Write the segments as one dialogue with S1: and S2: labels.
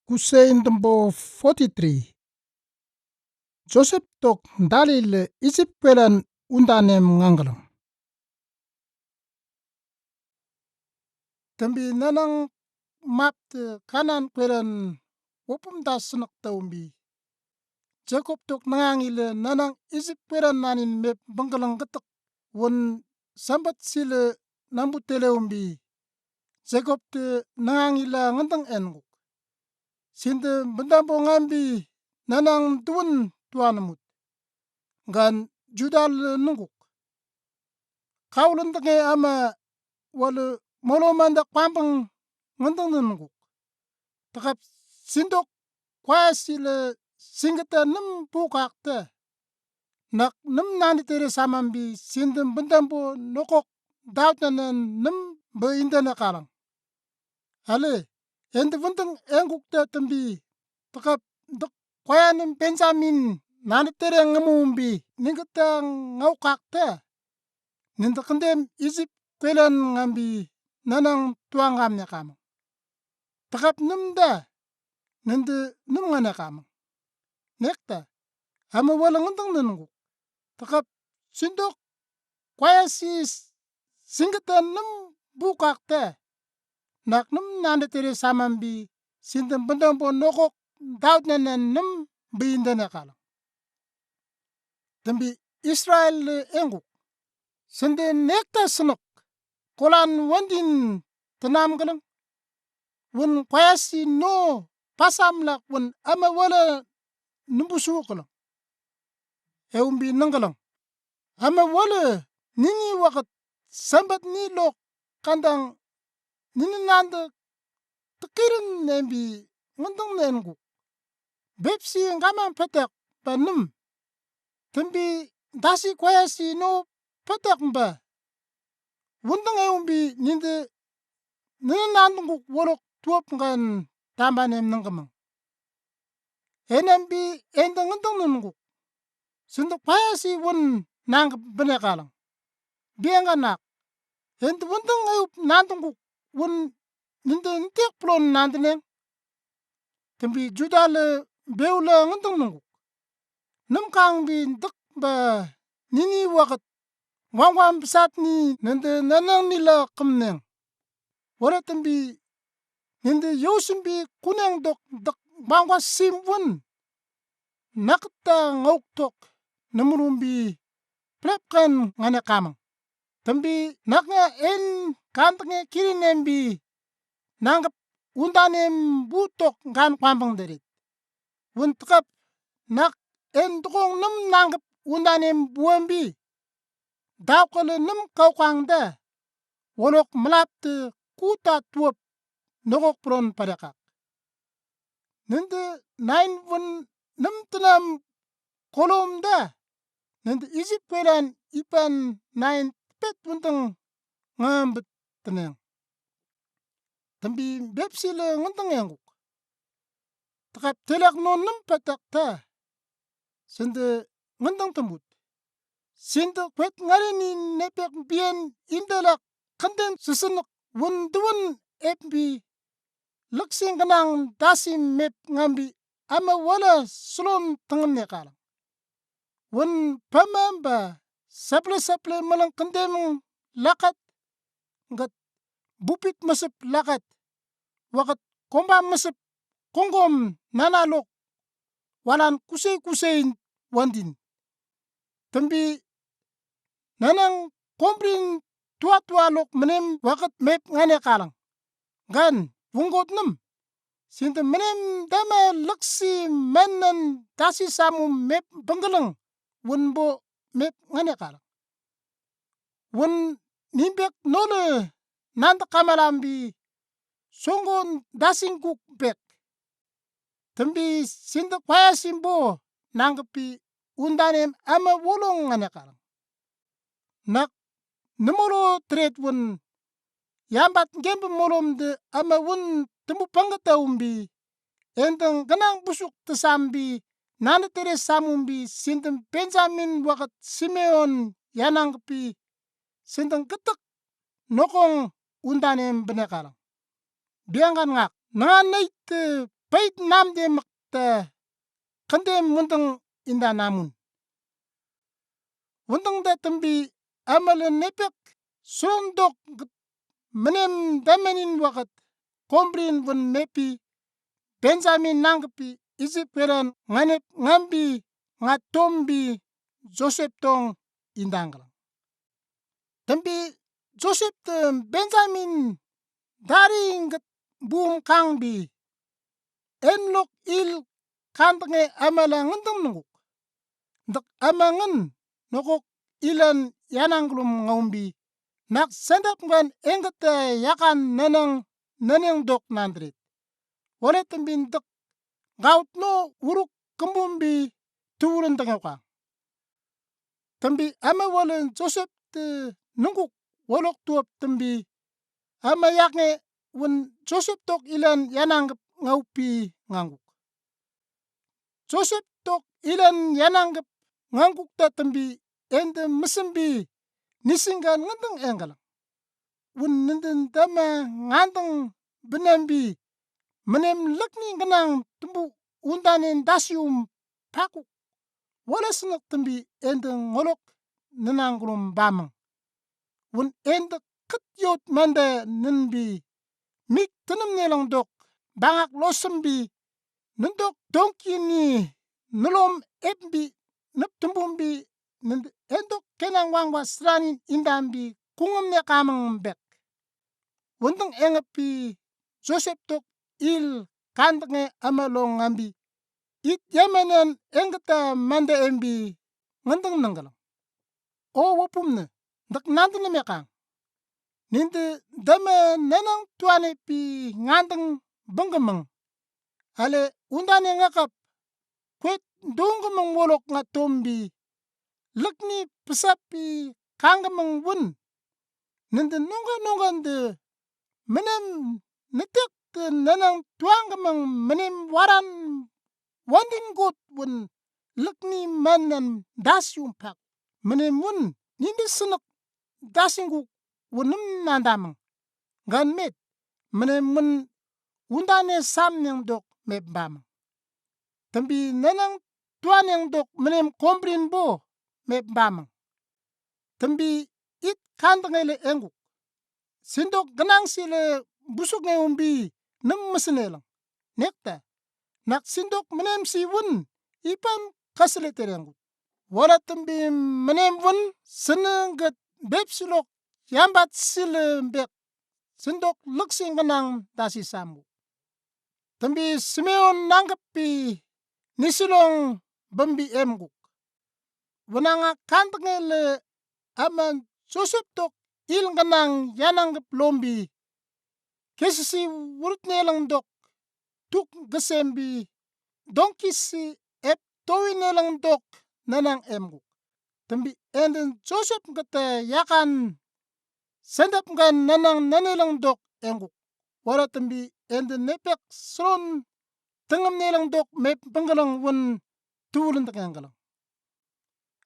S1: Kusein Dumbo 43. Joseph tok dalil isip kwelan undanem ngangalang. Tambi nanang map kanan kwelan wopum da sunak taumbi. Jacob tok nangangile nanang isip kwelan nanin mep banggalang gatak won sambat sile nambu teleumbi. Jacob te nangangila ngandang enguk. Sinde bendambo ngambi nanang tuan tuanamut. Gan judal nunguk. Kaulandake ama wala molomanda kwambang ngandang nunguk. Takap sindok kwaya sile singata nam bukakta. Nak nam nani tere samambi sinde bendambo nokok dautanan nam ba indana kalang. Ale, ende bentang engukta tambi takap dok kwaya nam Benjamin nani tere ngamumbi ningata ngaukakta. Ninda kandem isip kwelan ngambi nanang tuangam yakama. Takap namda ninde numngana kama. Nekta ama wala ngandang nanunguk. Takap sindok kwaya sis singata nam bukakta. Nak nam nani tere samambi sinda bendambo nokok dautanan nam ba indana kalang. Tambi Israel enguk. Sinde nekta senok kolan wandin tanam galang. Won kwayasi no pasamlak won ama wala numbusu galang. Eumbi nanggalang. Ama wala nini wakat sambat ni lok kandang nini nanda takirin nembi ngandang nenguk. Bepsi ngama patak panum. Tambi dasi kwayasi no patak mba. Wundang eumbi ninde nanandunguk wolok tuop ngan tambanem nanggamang. Enembi endang ngandang nunguk. Sindok kwayasi won nanggap benekalang. Bianganak. Ende wundang eup nandunguk won ninde ntik plon nandaneng. Tambi judale beula ngandang nunguk. Namkang bi ndak ba nini wakat wangwam besat ni ninde nanang nila kamneng. Wala tambi ninde yosimbi kuneng dok dak wangwa simwun. Nakta ngauk tok namurumbi plepkan ngane kamang. Tambi naknga en kantange kirinembi nanggap undanem butok ngan kwambang darit. Won takap nak en tukong nam nanggap undanem buambi. Daukala nam kaukangda. Wolok malapte kuta tuop nokok pron padakak. Ninde nain won nam tanam kolomda. Ninde isip kwelan ipan nain pet wundang ngambet taneng. Tambi bepsile ngandang enguk. Takap telak no nam patakta. Sinde ngandang tambut. Sinde kwet ngarini nepek bien indalak kanden susunak wunduan epbi laksing kanang dasim mep ngambi ama wala sulom tangan nekalang. Won pamamba saple malang kandem lakat ngat bupit masep lakat wakat komba masep konggom nanalok walan kusei wandin. Tambi nanang kombrin tua lok menem wakat mep ngane kalang. Gan wunggot nam. Sinta menem dama laksi manan dasi samu mep banggalang. Wunbo mep ngane kalang. Wun nimbek nole nanda kamalambi songon dasing kuk bek. Tambi sinta kwaya simbo nanggapi undanem ama wolong ngane kalang. Nak namolo tret wun yambat gemba molom de ama wun tumbu pangata umbi. Endang ganang busuk tasambi nana tere samumbi sindang Benjamin wakat Simeon yananggapi sindang gatak nokong undanem benekalang. Biangkan ngak nanganait pait namde makta kandem wundang inda namun. Wundang da tambi amala nepek surondok menem damenin wakat kombrin wun mepi Benjamin nangpi Egypt peran nganep ngambi ngatombi Joseph tong indanglang. Tambi Joseph te Benjamin dari ngat buum kangbi enlok il kantange amala ngandam nunguk. Dak amangan nokok ilan yananglum ngaumbi nak sendap ngan engata yakan nanang dok nandrit. Wala tambin dak gaut no uruk kembumbi tuwuran tangawka. Tambi ama wala Joseph te nunguk wolok tuap tambi ama yakne wun Joseph tok ilan yananggap ngaupi ngangguk. Joseph tok ilan yananggap ngangguk ta tambi ende mesembi nisingan ngandang enggalang. Wun nenden dama ngandang benambi menem lakni ganang tumbu undanen dasium pakuk. Wala senak tambi ende ngolok nananggulum bamang. Wun ende katyot manda nanbi mik tanam nelang dok bangak losambi nandok donki ni nalom epbi naptumbumbi endok kenang wangwa sranin indambi kungam ne kamang bek. Wundang engapi Joseph tok il kandange amalong ambi it yamanan engata manda embi ngandang nanggalang. O wapumna dak nandang mekang. Ninde dama nanang tuane pi ngandang banggamang. Ale undane ngakap kwet donggamang wolok ngatombi lakni pesapi kangamang wun ninde nonga de menem netek te nanang tuanggamang menem waran wanding got wun lakni manan dasium pak menem wun ninde senak dasingu wunum nandamang gan met menem mun undane sam yang dok mebamang. Tambi nanang tuan yang dok menem kombrin bo mebamang. Tambi it kandangele enguk. Sindok ganang sile busuk nge umbi nem mesenelang. Nekta nak sindok menem si wun ipan kasile terenguk. Wala tambi menem wun senenggat bepsilok yambat sile bek sindok leksing ganang dasi samu. Tambi Simeon nanggapi nisilong bambi emguk. Wananga kantangele aman Joseph tok il ganang yananggap lombi kesisi wurut nelang dok tuk gasembi donkisi ep towi nelang dok nanang emguk. Tambi enden Joseph gata yakan sendap gan nanang nanelang dok emguk. Wala tambi enden nepek sron tengam nelang dok mep banggalang wun tuwulan takanggalang.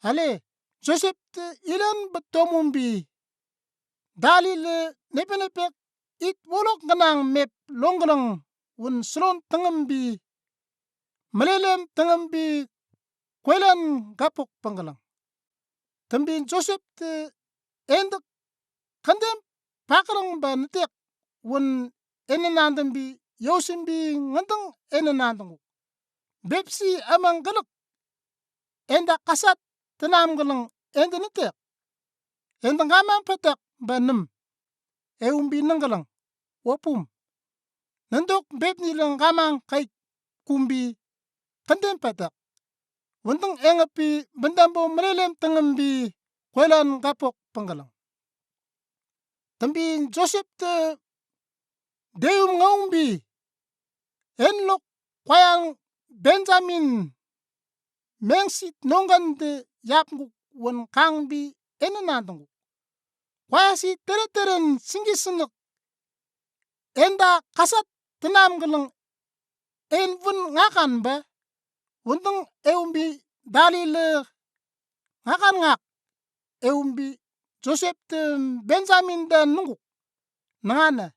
S1: Ale Joseph te ilan betomumbi dalile nepenepek it wolok ganang mep longgalang wun sron tangambi malelem tangambi kwelan gapok panggalang. Tambi Joseph te endak kandem pakarang ba netek wun enenandambi yosimbi ngandang enenandanguk. Bepsi amang galak enda kasat tanam galang enda netek. Enda ngamang patak banam eumbi nanggalang wapum. Nandok bep nilang ngamang kay kumbi kandem patak. Wundang engapi bandambo malelem tangambi kwelan gapok panggalang. Tambi Joseph te deum ngaumbi enlok kwayang Benjamin mengsit nonggan de yapnguk wun kangbi enenandanguk. Kwayasi tere-teren singgisenak enda kasat tanam galang en wun ngakan ba wundang eumbi dalile ngakan ngak eumbi Joseph te Benjamin dan nunguk nangana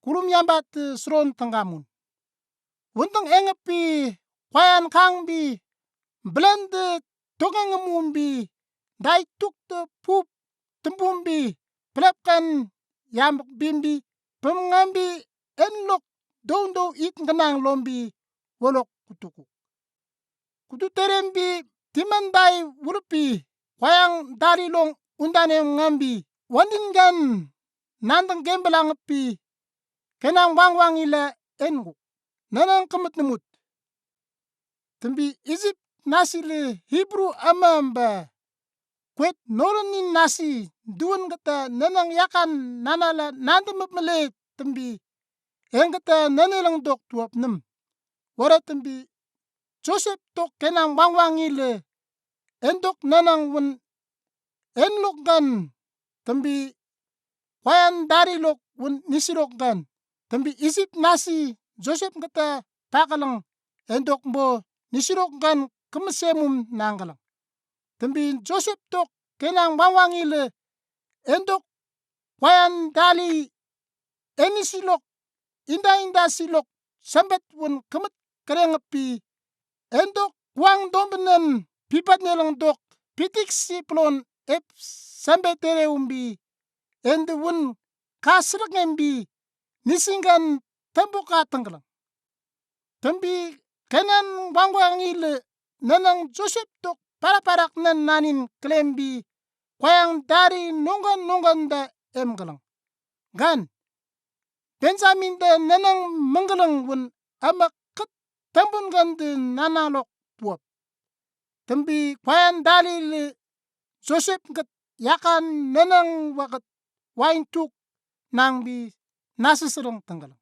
S1: kulum yambat sron tanggamun. Wundeng engepi kwayan kangbi blende togengemumbi dai tukte pup tembumbi pelapkan yambak bimbi pemengambi enlok dondo it genang lombi wolok kutuku kututerembi timandai wulupi kwayang dalilong undane ngambi wandingan nandeng gembelangepi kenang wangwang ila engu nanang kemet nemut tembi Egypt nasi le Hebrew amamba kwet nolonin nasi duun gata nanang yakan nanala nandemep mele tembi engata nanelang dok tuap nem wara tembi Joseph tok kenang wangwang ile endok nanang wen enlok gan tembi kwayan darilok wen nisirok gan tembi Egypt nasi Joseph gata pakalang endok bo nisirok gan kemesemum nanggalang tembi Joseph tok kenang wangwang ile endok kwayan dali enisilok inda silok sambet wen kemet kerengepi endok wang dombenen pipat nelang dok pitik si plon ep sambetere umbi ende wen kasregembi nisinggan temboka tenggelang tembi kenan wangwang ile nanang Joseph tok paraparak nan nanin klembi kwayang dari nonggan da emgelang gan Benjamin da nanang menggelang wen ama ket tambun gande nanalok tuap tembi kwayan dali le Joseph gat yakan nanang wakat wain tuk nangbi nasisereng tenggelang